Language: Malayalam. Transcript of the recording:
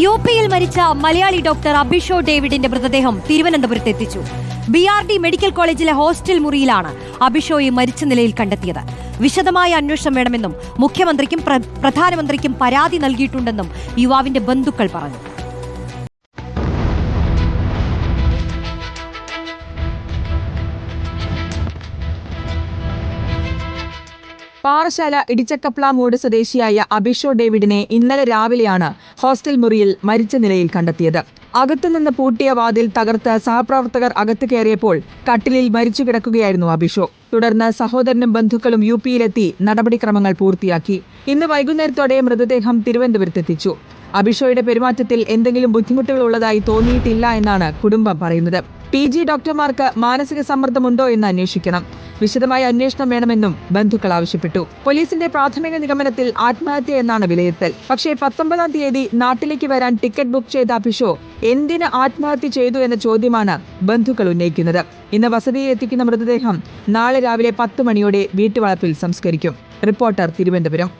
യുപിയിൽ മരിച്ച മലയാളി ഡോക്ടർ അഭിഷോ ഡേവിഡിന്റെ മൃതദേഹം തിരുവനന്തപുരത്ത് എത്തിച്ചു. BRD മെഡിക്കൽ കോളേജിലെ ഹോസ്റ്റൽ മുറിയിലാണ് അഭിഷോയെ മരിച്ച നിലയിൽ കണ്ടെത്തിയത്. വിശദമായ അന്വേഷണം വേണമെന്നും മുഖ്യമന്ത്രിക്കും പ്രധാനമന്ത്രിക്കും പരാതി നൽകിയിട്ടുണ്ടെന്നും യുവാവിന്റെ ബന്ധുക്കൾ പറഞ്ഞു. പാറശാല ഇടിച്ചക്കപ്ലാമൂട് സ്വദേശിയായ അഭിഷോ ഡേവിഡിനെ ഇന്നലെ രാവിലെയാണ് ഹോസ്റ്റൽ മുറിയിൽ മരിച്ച നിലയിൽ കണ്ടെത്തിയത്. അകത്തുനിന്ന് പൂട്ടിയ വാതിൽ തകർത്ത് സഹപ്രവർത്തകർ അകത്ത് കയറിയപ്പോൾ കട്ടിലിൽ മരിച്ചു കിടക്കുകയായിരുന്നു അഭിഷോ. തുടർന്ന് സഹോദരനും ബന്ധുക്കളും UPയിലെത്തി നടപടിക്രമങ്ങൾ പൂർത്തിയാക്കി. ഇന്ന് വൈകുന്നേരത്തോടെ മൃതദേഹം തിരുവനന്തപുരത്തെത്തിച്ചു. അഭിഷോയുടെ പെരുമാറ്റത്തിൽ എന്തെങ്കിലും ബുദ്ധിമുട്ടുകൾ ഉള്ളതായി തോന്നിയിട്ടില്ല എന്നാണ് കുടുംബം പറയുന്നത്. PG ഡോക്ടർമാർക്ക് മാനസിക സമ്മർദ്ദമുണ്ടോ എന്ന് അന്വേഷിക്കണം. വിശദമായ അന്വേഷണം വേണമെന്നും ബന്ധുക്കൾ ആവശ്യപ്പെട്ടു. പോലീസിന്റെ പ്രാഥമിക നിഗമനത്തിൽ ആത്മഹത്യ എന്നാണ് വിലയിരുത്തൽ. പക്ഷേ 19-ാം തീയതി നാട്ടിലേക്ക് വരാൻ ടിക്കറ്റ് ബുക്ക് ചെയ്ത അഭിഷോ എന്തിന് ആത്മഹത്യ ചെയ്തു എന്ന ചോദ്യമാണ് ബന്ധുക്കൾ ഉന്നയിക്കുന്നത്. ഇന്ന് വസതിയിൽ എത്തിക്കുന്ന മൃതദേഹം നാളെ രാവിലെ 10 മണിയോടെ വീട്ടുവളപ്പിൽ സംസ്കരിക്കും. റിപ്പോർട്ടർ, തിരുവനന്തപുരം.